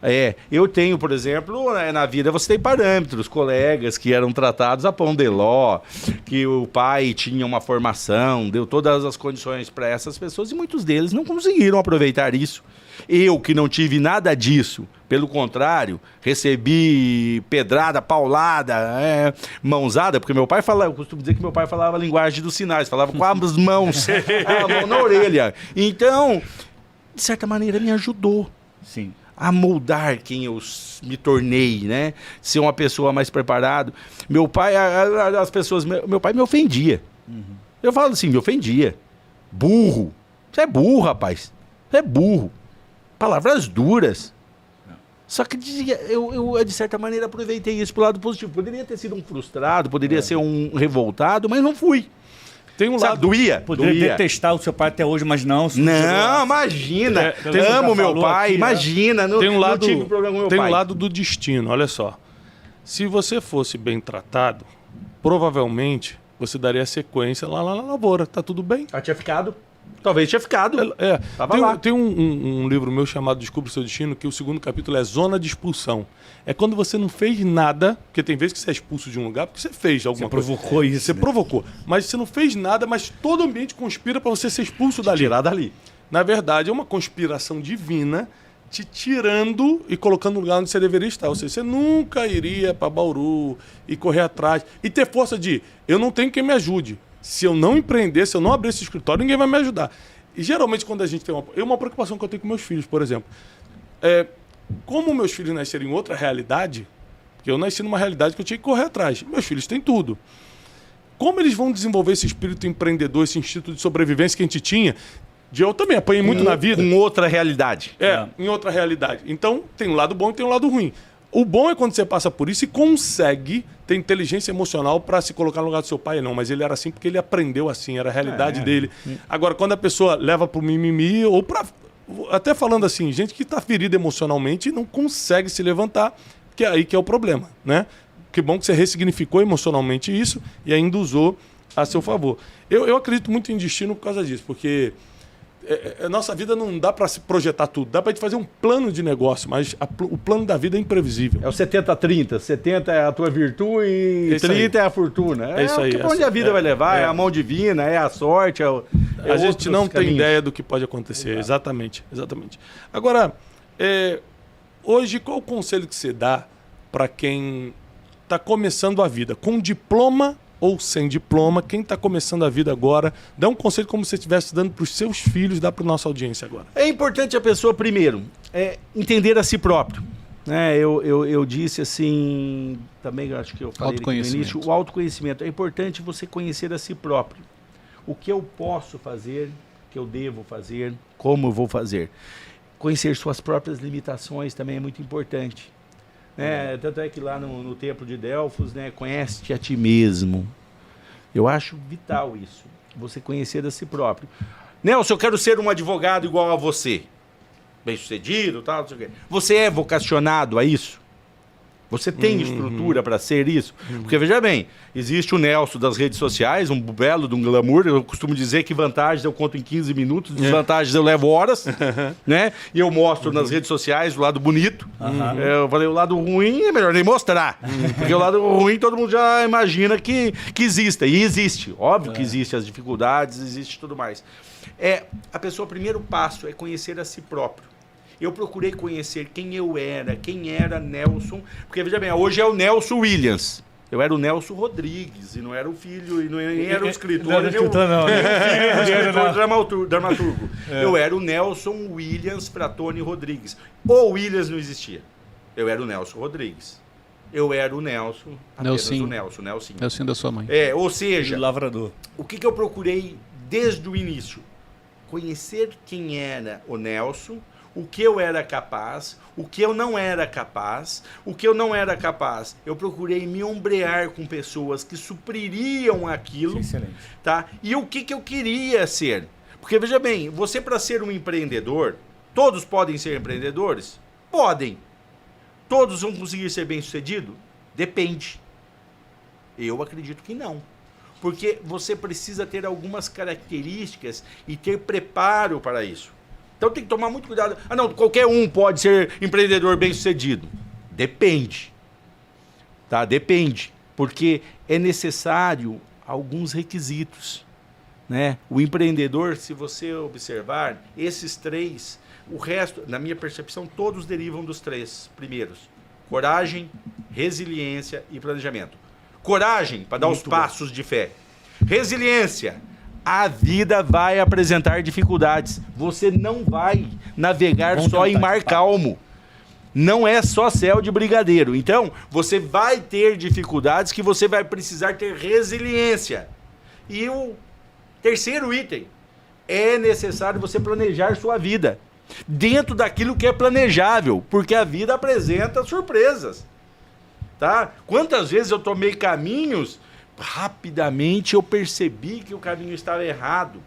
Eu tenho, por exemplo, na vida você tem parâmetros, colegas que eram tratados a pão de ló, que o pai tinha uma formação, deu todas as condições para essas pessoas e muitos deles não conseguiram aproveitar isso. Eu que não tive nada disso, pelo contrário, recebi pedrada, paulada, mãozada, porque meu pai falava, eu costumo dizer que meu pai falava a linguagem dos sinais, falava com as mãos, a mão na orelha. Então, de certa maneira, me ajudou. Sim. A moldar quem eu me tornei, né? Ser uma pessoa mais preparada. Meu pai, meu pai me ofendia. Eu falo assim, me ofendia. Burro. Você é burro, rapaz. Você é burro. Palavras duras. Só que eu, de certa maneira, aproveitei isso pro lado positivo. Poderia ter sido um frustrado, poderia ser um revoltado, mas não fui. Tem um lado... Doía. Poderia detestar o seu pai até hoje, mas não. Não, imagina. Amo meu pai, aqui, imagina. Não tive problema com meu pai. Tem um lado do destino, olha só. Se você fosse bem tratado, provavelmente você daria sequência lá na lavoura. Tá tudo bem? Tinha ficado. Talvez tinha ficado. Tem um livro meu chamado Descubra o Seu Destino, que o segundo capítulo é Zona de Expulsão. É quando você não fez nada, porque tem vezes que você é expulso de um lugar porque você fez alguma coisa. Você provocou isso. Você provocou. Mas você não fez nada, mas todo o ambiente conspira para você ser expulso dali. Tirar dali. Na verdade, é uma conspiração divina te tirando e colocando no lugar onde você deveria estar. Ou seja, você nunca iria para Bauru e correr atrás e ter força de eu não tenho quem me ajude. Se eu não empreender, se eu não abrir esse escritório, ninguém vai me ajudar. E geralmente quando a gente tem uma preocupação que eu tenho com meus filhos, por exemplo. Como meus filhos nasceram em outra realidade, porque eu nasci numa realidade que eu tinha que correr atrás. Meus filhos têm tudo. Como eles vão desenvolver esse espírito empreendedor, esse instinto de sobrevivência que a gente tinha? Eu também apanhei muito na vida. Com outra realidade. Em outra realidade. Então, tem um lado bom e tem um lado ruim. O bom é quando você passa por isso e consegue ter inteligência emocional para se colocar no lugar do seu pai. Não, mas ele era assim porque ele aprendeu assim, era a realidade dele. Agora, quando a pessoa leva pro mimimi ou para... Até falando assim, gente que está ferida emocionalmente e não consegue se levantar, que é aí que é o problema, né? Que bom que você ressignificou emocionalmente isso e ainda usou a seu favor. Eu acredito muito em destino por causa disso, porque... a nossa vida não dá para se projetar tudo. Dá para gente fazer um plano de negócio, mas o plano da vida é imprevisível. É o 70-30. 70 é a tua virtude e 30 é a fortuna. É isso aí. Onde a vida vai levar, é a mão divina, é a sorte. A gente não tem ideia do que pode acontecer. Exatamente. Agora, hoje, qual o conselho que você dá para quem está começando a vida? Com diploma ou sem diploma, quem está começando a vida agora, dá um conselho como se você estivesse dando para os seus filhos, dá para a nossa audiência agora. É importante a pessoa, primeiro, entender a si próprio. Eu disse assim, também acho que eu falei aqui no início, o autoconhecimento. É importante você conhecer a si próprio. O que eu posso fazer, o que eu devo fazer, como eu vou fazer. Conhecer suas próprias limitações também é muito importante. Né? Tanto é que lá no templo de Delfos, né, conhece-te a ti mesmo. Eu acho vital isso, você conhecer a si próprio. Nelson, eu quero ser um advogado igual a você. Bem-sucedido, tal, não sei o quê. Você é vocacionado a isso? Você tem estrutura para ser isso? Porque, veja bem, existe o Nelson das redes sociais, um belo de um glamour. Eu costumo dizer que vantagens eu conto em 15 minutos, desvantagens eu levo horas, né? E eu mostro nas redes sociais o lado bonito. Eu falei, o lado ruim é melhor nem mostrar. Porque o lado ruim todo mundo já imagina que exista. E existe, óbvio que existe as dificuldades, existe tudo mais. A pessoa, o primeiro passo é conhecer a si próprio. Eu procurei conhecer quem era Nelson, porque, veja bem, hoje é o Nelson Williams. Eu era o Nelson Rodrigues, e não era o filho, e nem era o escritor, não era o escritor, não. escritor dramaturgo. Eu era o Nelson Williams Pratoni Rodrigues. O Williams não existia. Eu era o Nelson Rodrigues. Eu era o Nelson, apenas o Nelson. Nelson da sua mãe. Ou seja, o lavrador. O que eu procurei desde o início? Conhecer quem era o Nelson, o que eu era capaz, o que eu não era capaz. O que eu não era capaz, eu procurei me ombrear com pessoas que supririam aquilo. Excelente. Tá? E o que eu queria ser. Porque, veja bem, você para ser um empreendedor, todos podem ser empreendedores? Podem. Todos vão conseguir ser bem-sucedidos? Depende. Eu acredito que não. Porque você precisa ter algumas características e ter preparo para isso. Então tem que tomar muito cuidado. Não, qualquer um pode ser empreendedor bem-sucedido. Depende. Tá? Depende. Porque é necessário alguns requisitos. Né? O empreendedor, se você observar, esses três, o resto, na minha percepção, todos derivam dos três primeiros. Coragem, resiliência e planejamento. Coragem, para dar os passos de fé. Resiliência. A vida vai apresentar dificuldades. Você não vai navegar só em mar calmo. Não é só céu de brigadeiro. Então, você vai ter dificuldades que você vai precisar ter resiliência. E o terceiro item, é necessário você planejar sua vida dentro daquilo que é planejável, porque a vida apresenta surpresas. Tá? Quantas vezes eu tomei caminhos, rapidamente eu percebi que o caminho estava errado.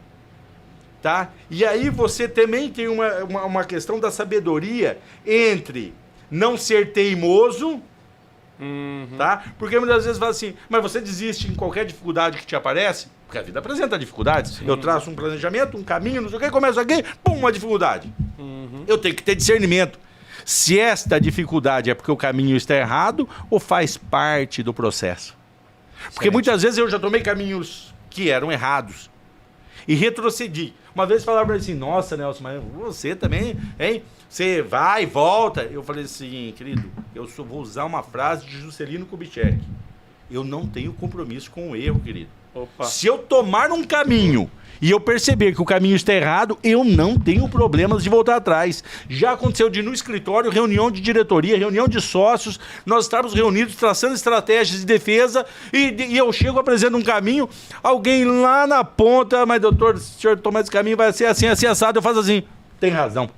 Tá? E aí você também tem uma questão da sabedoria entre não ser teimoso, tá? Porque muitas vezes fala assim, mas você desiste em qualquer dificuldade que te aparece? Porque a vida apresenta dificuldades. Sim. Eu traço um planejamento, um caminho, não sei o que, começo aqui, pum, uma dificuldade. Eu tenho que ter discernimento. Se esta dificuldade é porque o caminho está errado ou faz parte do processo. Porque muitas vezes eu já tomei caminhos que eram errados e retrocedi. Uma vez falaram assim, nossa, Nelson, mas você também, hein? Você vai e volta. Eu falei assim, querido, eu só vou usar uma frase de Juscelino Kubitschek. Eu não tenho compromisso com o erro, querido. Opa. Se eu tomar um caminho e eu perceber que o caminho está errado, eu não tenho problemas de voltar atrás. Já aconteceu de no escritório, reunião de diretoria, reunião de sócios, nós estávamos reunidos traçando estratégias de defesa e eu chego, apresento um caminho, alguém lá na ponta, mas doutor, se o senhor tomar esse caminho vai ser assim, assim, assado, eu faço assim, tem razão.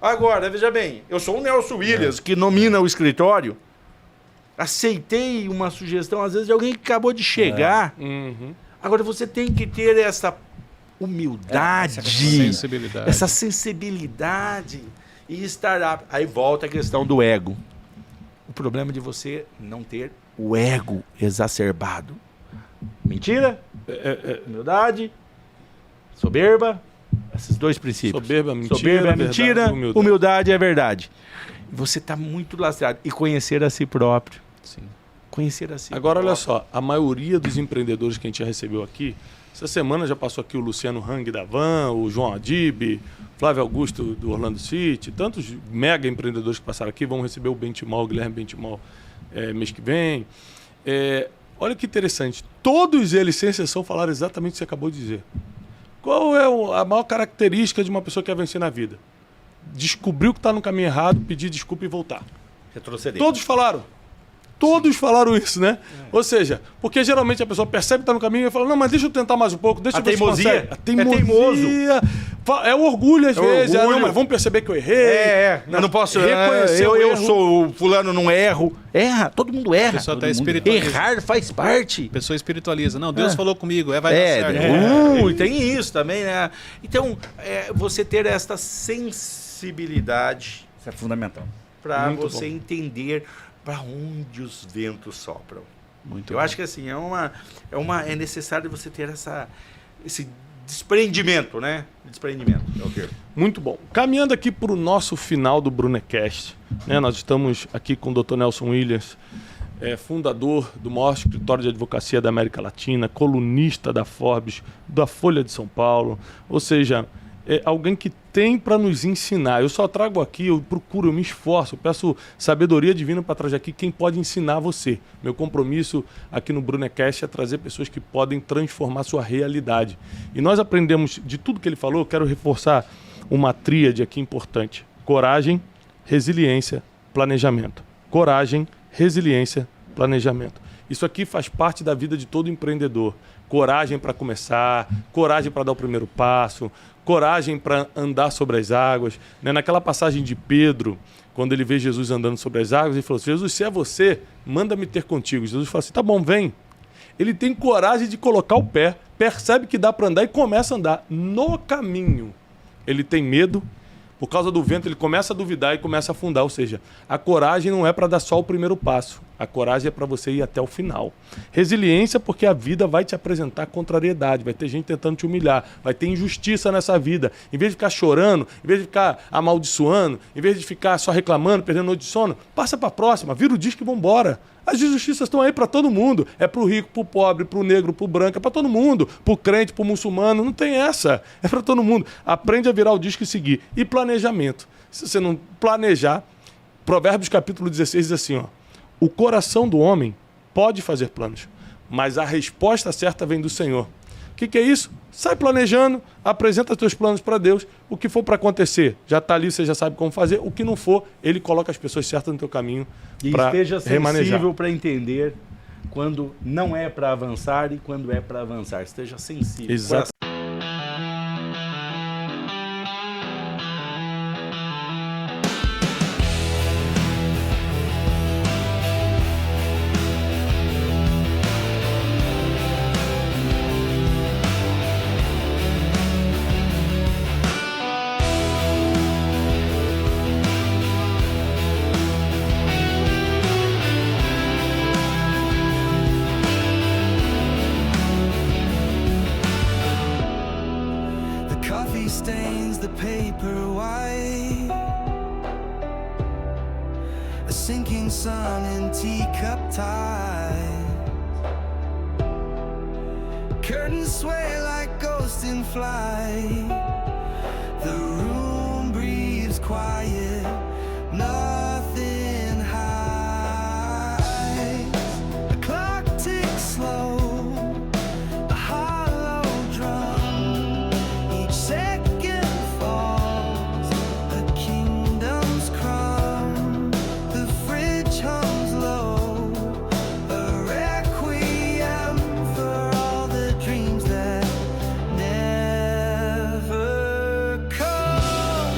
Agora, veja bem, eu sou o Nelson Williams, que nomina o escritório, aceitei uma sugestão, às vezes, de alguém que acabou de chegar. Agora, você tem que ter essa humildade, essa sensibilidade e estar... Aí volta a questão do ego. O problema de você não ter o ego exacerbado. Mentira, humildade, soberba, esses dois princípios. Soberba é mentira, humildade é verdade. Você está muito lastrado. E conhecer a si próprio. Sim. Conhecer a si Agora, próprio. olha só, a maioria dos empreendedores que a gente já recebeu aqui, essa semana já passou aqui o Luciano Hang da Van, o João Adib, Flávio Augusto do Orlando City, tantos mega empreendedores que passaram aqui, vão receber o Bentimol, o Guilherme Bentimol, mês que vem. Olha que interessante, todos eles, sem exceção, falaram exatamente o que você acabou de dizer. Qual é a maior característica de uma pessoa que quer vencer na vida? Descobriu que está no caminho errado, pedir desculpa e voltar. Retroceder. Todos falaram. Todos falaram isso, né? Ou seja, porque geralmente a pessoa percebe que está no caminho e fala, não, mas deixa eu tentar mais um pouco, deixa eu ver se consegue. É teimoso. É o orgulho às vezes. orgulho. Não, mas vamos perceber que eu errei. Eu não posso... Reconhecer o eu erro. sou o fulano, não erro. Erra, todo mundo A erra. pessoa até todo mundo espiritualiza. Errar faz parte. A pessoa espiritualiza. Não, Deus falou comigo, vai dar certo. Tem isso também, né? Então, você ter esta sensibilidade Isso é fundamental. para Muito você bom. entender para onde os ventos sopram. Muito Eu bom. acho que assim, é necessário você ter esse desprendimento, né? Desprendimento, é o termo. Muito bom. Caminhando aqui para o nosso final do Brunecast, né? Nós estamos aqui com o Dr. Nelson Williams, fundador do maior escritório de advocacia da América Latina, colunista da Forbes, da Folha de São Paulo, ou seja, alguém que tem para nos ensinar. Eu só trago aqui, eu procuro, eu me esforço, eu peço sabedoria divina para trazer aqui quem pode ensinar você. Meu compromisso aqui no Brunecast é trazer pessoas que podem transformar sua realidade. E nós aprendemos de tudo que ele falou, eu quero reforçar uma tríade aqui importante: coragem, resiliência, planejamento. Coragem, resiliência, planejamento. Isso aqui faz parte da vida de todo empreendedor. Coragem para começar, coragem para dar o primeiro passo, coragem para andar sobre as águas. Né? Naquela passagem de Pedro, quando ele vê Jesus andando sobre as águas, ele falou assim: Jesus, se é você, manda-me ter contigo. Jesus falou assim: tá bom, vem. Ele tem coragem de colocar o pé, percebe que dá para andar e começa a andar. No caminho, ele tem medo. Por causa do vento, ele começa a duvidar e começa a afundar. Ou seja, a coragem não é para dar só o primeiro passo. A coragem é para você ir até o final. Resiliência, porque a vida vai te apresentar contrariedade. Vai ter gente tentando te humilhar. Vai ter injustiça nessa vida. Em vez de ficar chorando, em vez de ficar amaldiçoando, em vez de ficar só reclamando, perdendo noite de sono, passa para a próxima, vira o disco e vambora. As injustiças estão aí para todo mundo. É para o rico, para o pobre, para o negro, para o branco, é para todo mundo. Para o crente, para o muçulmano, não tem essa. É para todo mundo. Aprende a virar o disco e seguir. E planejamento. Se você não planejar, Provérbios capítulo 16 diz assim, ó: o coração do homem pode fazer planos, mas a resposta certa vem do Senhor. O que é isso? Sai planejando, apresenta teus planos para Deus. O que for para acontecer, já está ali, você já sabe como fazer. O que não for, Ele coloca as pessoas certas no teu caminho para esteja remanejar. sensível para entender quando não é para avançar e quando é para avançar. Esteja sensível. Exato. The coffee stains the paper white. A sinking sun in teacup tide. Curtains sway like ghosts in flight. The room breathes quiet. Nothing hides. The clock ticks slow. A hollow drum. Each second falls. A kingdom's crumb. The fridge hums low. A requiem for all the dreams that never come.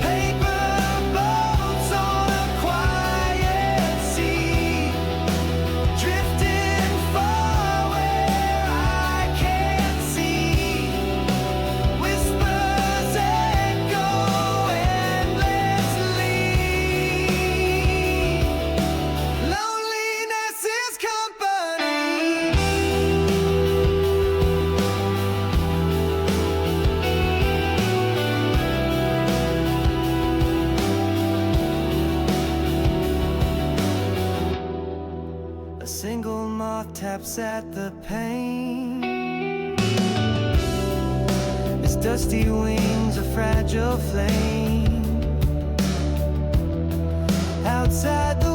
Paper boats on a quiet sea. Drifting far where I can't see. Whispers echo endlessly. Loneliness is company. A single moth taps at the pane. Its dusty wings a fragile flame. Outside the